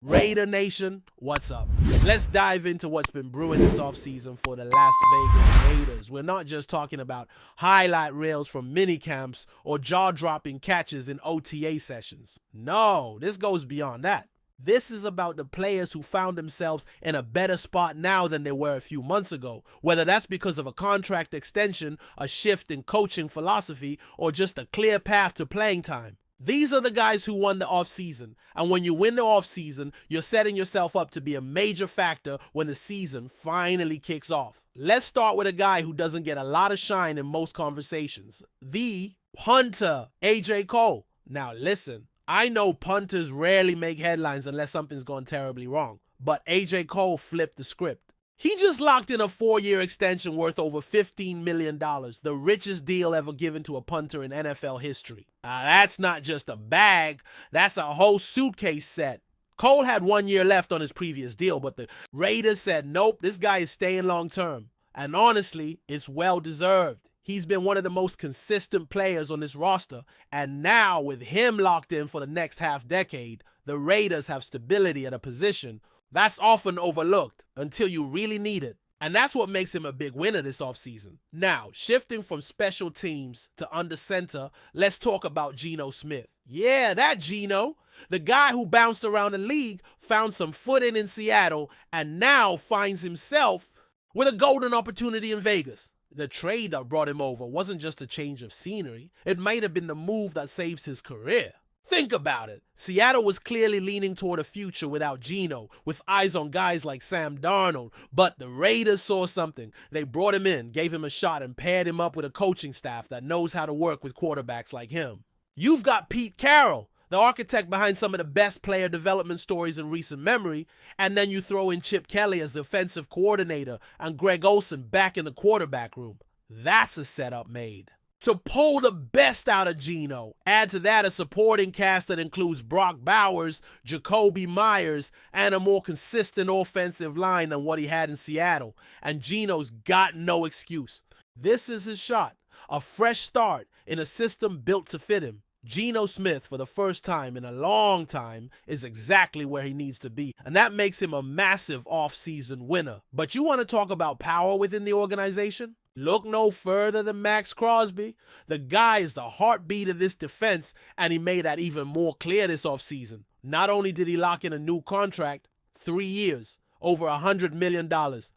Raider Nation, what's up? Let's dive into what's been brewing this offseason for the Las Vegas Raiders. We're not just talking about highlight reels from mini camps or jaw-dropping catches in OTA sessions. No, this goes beyond that. This is about the players who found themselves in a better spot now than they were a few months ago, whether that's because of a contract extension, a shift in coaching philosophy, or just a clear path to playing time. These are the guys who won the offseason, and when you win the offseason, you're setting yourself up to be a major factor when the season finally kicks off. Let's start with a guy who doesn't get a lot of shine in most conversations, the punter, AJ Cole. Now listen, I know punters rarely make headlines unless something's gone terribly wrong, but AJ Cole flipped the script. He just locked in a 4-year extension worth over $15 million, the richest deal ever given to a punter in NFL history. That's not just a bag, that's a whole suitcase set. Cole had 1 year left on his previous deal, but the Raiders said, nope, this guy is staying long term. And honestly, it's well deserved. He's been one of the most consistent players on this roster, and now with him locked in for the next half decade, the Raiders have stability at a position that's often overlooked until you really need it. And that's what makes him a big winner this offseason. Now, shifting from special teams to under center, let's talk about Gino Smith. Yeah, that Gino. The guy who bounced around the league, found some footing in Seattle, and now finds himself with a golden opportunity in Vegas. The trade that brought him over wasn't just a change of scenery. It might have been the move that saves his career. Think about it. Seattle was clearly leaning toward a future without Gino, with eyes on guys like Sam Darnold, but the Raiders saw something. They brought him in, gave him a shot, and paired him up with a coaching staff that knows how to work with quarterbacks like him. You've got Pete Carroll, the architect behind some of the best player development stories in recent memory, and then you throw in Chip Kelly as the offensive coordinator and Greg Olsen back in the quarterback room. That's a setup made. To pull the best out of Gino, add to that a supporting cast that includes Brock Bowers, Jacoby Myers, and a more consistent offensive line than what he had in Seattle, and Gino's got no excuse. This is his shot, a fresh start in a system built to fit him. Gino Smith, for the first time in a long time, is exactly where he needs to be, and that makes him a massive offseason winner. But you want to talk about power within the organization? Look no further than Maxx Crosby. The guy is the heartbeat of this defense, and he made that even more clear this offseason. Not only did he lock in a new contract, 3 years, over $100 million,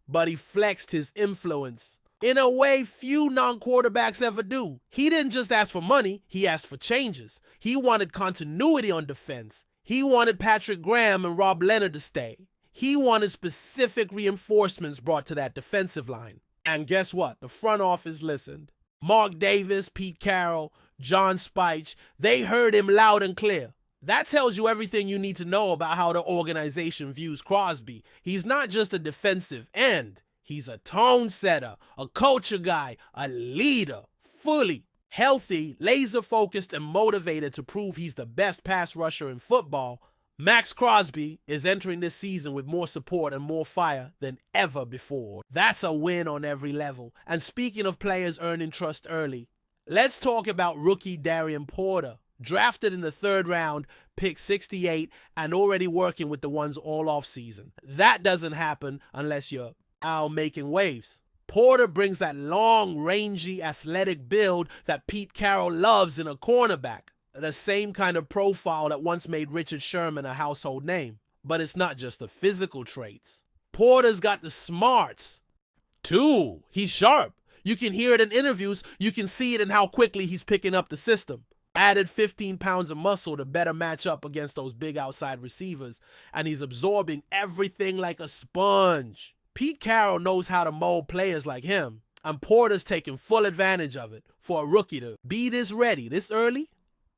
but he flexed his influence in a way few non-quarterbacks ever do. He didn't just ask for money, he asked for changes. He wanted continuity on defense. He wanted Patrick Graham and Rob Leonard to stay. He wanted specific reinforcements brought to that defensive line. And guess what? The front office listened. Mark Davis, Pete Carroll, John Spike, they heard him loud and clear. That tells you everything you need to know about how the organization views Crosby. He's not just a defensive end. He's a tone setter, a culture guy, a leader, fully healthy, laser-focused, and motivated to prove he's the best pass rusher in football. Maxx Crosby is entering this season with more support and more fire than ever before. That's a win on every level. And speaking of players earning trust early, let's talk about rookie Darian Porter. Drafted in the 3rd round, pick 68, and already working with the ones all offseason. That doesn't happen unless you're out making waves. Porter brings that long, rangy, athletic build that Pete Carroll loves in a cornerback. The same kind of profile that once made Richard Sherman a household name. But it's not just the physical traits. Porter's got the smarts, too. He's sharp. You can hear it in interviews. You can see it in how quickly he's picking up the system. Added 15 pounds of muscle to better match up against those big outside receivers. And he's absorbing everything like a sponge. Pete Carroll knows how to mold players like him. And Porter's taking full advantage of it. For a rookie to be this ready this early,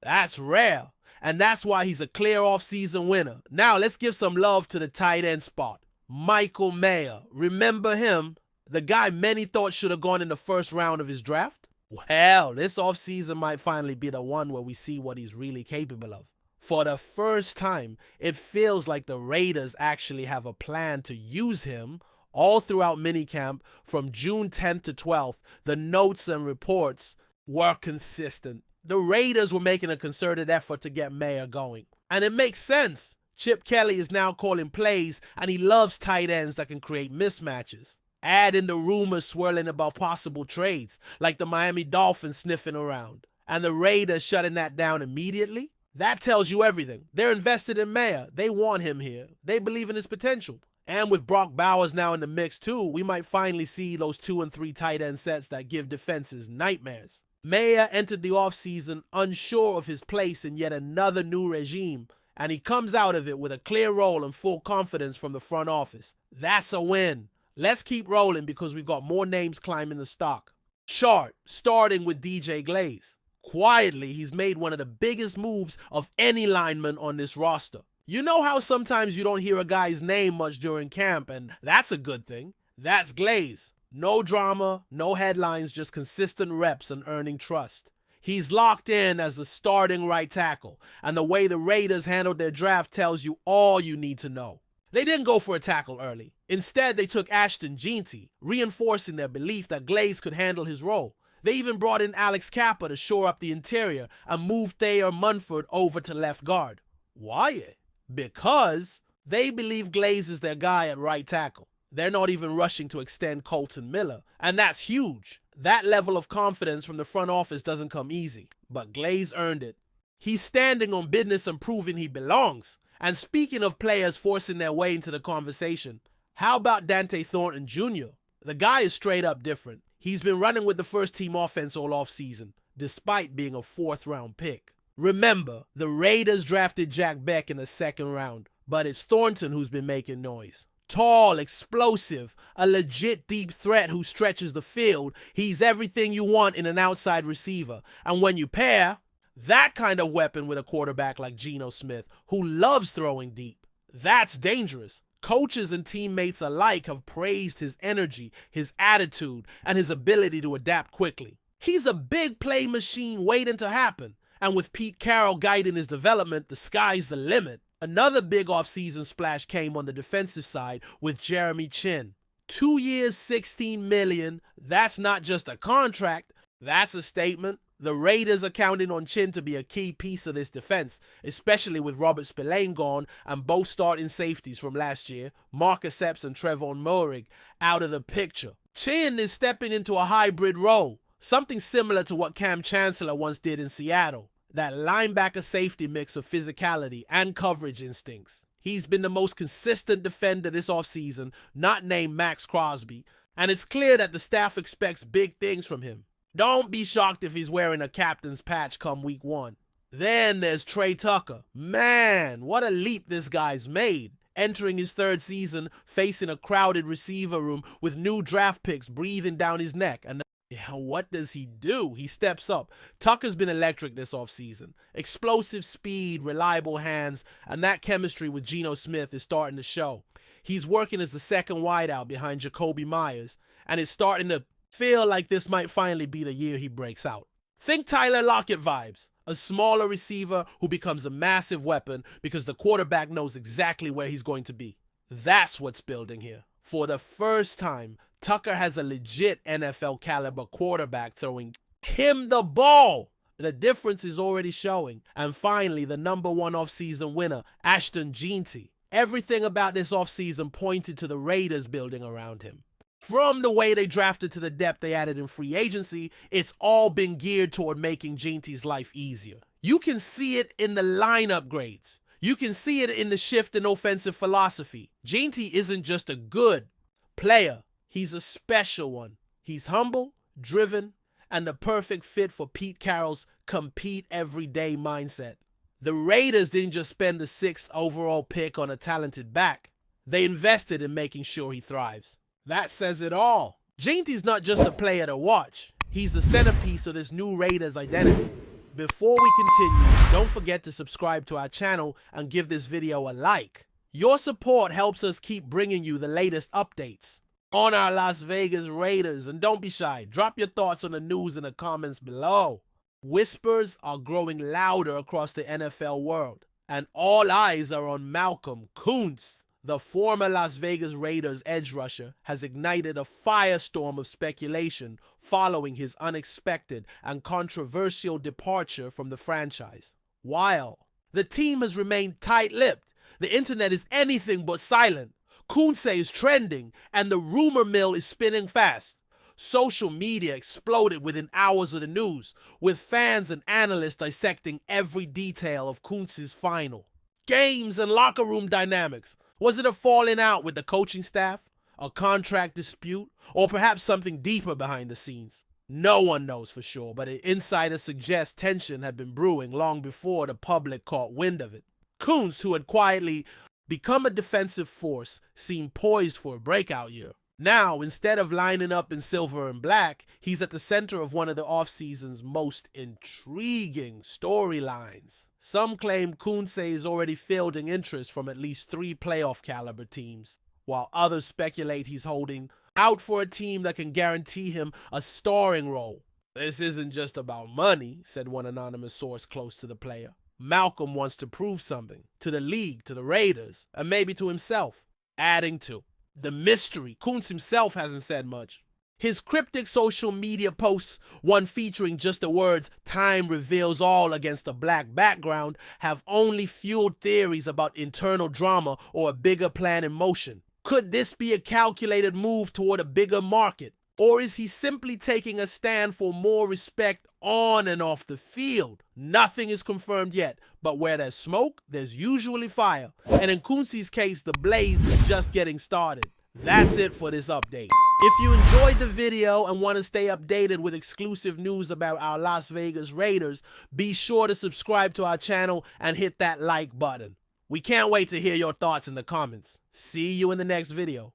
that's rare, and that's why he's a clear off-season winner. Now let's give some love to the tight end spot. Michael Mayer. Remember him? The guy many thought should have gone in the 1st round of his draft? Well, this off-season might finally be the one where we see what he's really capable of. For the first time, it feels like the Raiders actually have a plan to use him all throughout minicamp from June 10th to 12th. The notes and reports were consistent. The Raiders were making a concerted effort to get Mayer going. And it makes sense. Chip Kelly is now calling plays, and he loves tight ends that can create mismatches. Add in the rumors swirling about possible trades, like the Miami Dolphins sniffing around, and the Raiders shutting that down immediately. That tells you everything. They're invested in Mayer. They want him here. They believe in his potential. And with Brock Bowers now in the mix too, we might finally see those 2 and 3 tight end sets that give defenses nightmares. Mayer entered the offseason unsure of his place in yet another new regime, and he comes out of it with a clear role and full confidence from the front office. That's a win. Let's keep rolling because we've got more names climbing the stock. Short, starting with DJ Glaze. Quietly, he's made one of the biggest moves of any lineman on this roster. You know how sometimes you don't hear a guy's name much during camp, and that's a good thing? That's Glaze. No drama, no headlines, just consistent reps and earning trust. He's locked in as the starting right tackle, and the way the Raiders handled their draft tells you all you need to know. They didn't go for a tackle early. Instead, they took Ashton Jeanty, reinforcing their belief that Glaze could handle his role. They even brought in Alex Kappa to shore up the interior and moved Thayer Munford over to left guard. Why? Because they believe Glaze is their guy at right tackle. They're not even rushing to extend Kolton Miller, and that's huge. That level of confidence from the front office doesn't come easy, but Glaze earned it. He's standing on business and proving he belongs. And speaking of players forcing their way into the conversation, how about Dante Thornton Jr.? The guy is straight up different. He's been running with the first team offense all offseason, despite being a 4th-round pick. Remember, the Raiders drafted Jack Beck in the 2nd round, but it's Thornton who's been making noise. Tall, explosive, a legit deep threat who stretches the field. He's everything you want in an outside receiver. And when you pair that kind of weapon with a quarterback like Gino Smith, who loves throwing deep, that's dangerous. Coaches and teammates alike have praised his energy, his attitude, and his ability to adapt quickly. He's a big play machine waiting to happen. And with Pete Carroll guiding his development, the sky's the limit. Another big offseason splash came on the defensive side with Jeremy Chinn. 2 years, $16 million. That's not just a contract. That's a statement. The Raiders are counting on Chinn to be a key piece of this defense, especially with Robert Spillane gone and both starting safeties from last year, Marcus Epps and Trevon Moehrig, out of the picture. Chinn is stepping into a hybrid role, something similar to what Cam Chancellor once did in Seattle. That linebacker-safety mix of physicality and coverage instincts. He's been the most consistent defender this offseason, not named Maxx Crosby, and it's clear that the staff expects big things from him. Don't be shocked if he's wearing a captain's patch come week 1. Then there's Trey Tucker. Man, what a leap this guy's made. Entering his 3rd season, facing a crowded receiver room with new draft picks breathing down his neck. And what does he do? He steps up. Tucker's been electric this offseason. Explosive speed, reliable hands, and that chemistry with Gino Smith is starting to show. He's working as the 2nd wideout behind Jacoby Myers, and it's starting to feel like this might finally be the year he breaks out. Think Tyler Lockett vibes. A smaller receiver who becomes a massive weapon because the quarterback knows exactly where he's going to be. That's what's building here. For the first time, Tucker has a legit NFL caliber quarterback throwing him the ball. The difference is already showing. And finally, the number 1 offseason winner, Ashton Jeanty. Everything about this offseason pointed to the Raiders building around him. From the way they drafted to the depth they added in free agency, it's all been geared toward making Jeanty's life easier. You can see it in the line upgrades. You can see it in the shift in offensive philosophy. Jeanty isn't just a good player. He's a special one. He's humble, driven, and the perfect fit for Pete Carroll's compete every day mindset. The Raiders didn't just spend the 6th overall pick on a talented back. They invested in making sure he thrives. That says it all. Jeanty's not just a player to watch. He's the centerpiece of this new Raiders identity. Before we continue, don't forget to subscribe to our channel and give this video a like. Your support helps us keep bringing you the latest updates on our Las Vegas Raiders. And don't be shy. Drop your thoughts on the news in the comments below. Whispers are growing louder across the NFL world, and all eyes are on Malcolm Koonce. The former Las Vegas Raiders edge rusher has ignited a firestorm of speculation following his unexpected and controversial departure from the franchise. While the team has remained tight-lipped, The internet is anything but silent. Koonce is trending, and the rumor mill is spinning fast. Social media exploded within hours of the news, with fans and analysts dissecting every detail of Koonce's final. Games and locker room dynamics. Was it a falling out with the coaching staff, a contract dispute, or perhaps something deeper behind the scenes? No one knows for sure, but insiders suggest tension had been brewing long before the public caught wind of it. Koonce, who had quietly become a defensive force, seemed poised for a breakout year. Now, instead of lining up in silver and black, he's at the center of one of the offseason's most intriguing storylines. Some claim Koonce is already fielding interest from at least 3 playoff caliber teams, while others speculate he's holding out for a team that can guarantee him a starring role. This isn't just about money, said one anonymous source close to the player. Malcolm wants to prove something to the league, to the Raiders, and maybe to himself. Adding to the mystery, Koonce himself hasn't said much. His cryptic social media posts, one featuring just the words "time reveals all" against a black background, have only fueled theories about internal drama or a bigger plan in motion. Could this be a calculated move toward a bigger market? Or is he simply taking a stand for more respect on and off the field? Nothing is confirmed yet, but where there's smoke, there's usually fire. And in Koonce's case, the blaze is just getting started. That's it for this update. If you enjoyed the video and want to stay updated with exclusive news about our Las Vegas Raiders, be sure to subscribe to our channel and hit that like button. We can't wait to hear your thoughts in the comments. See you in the next video.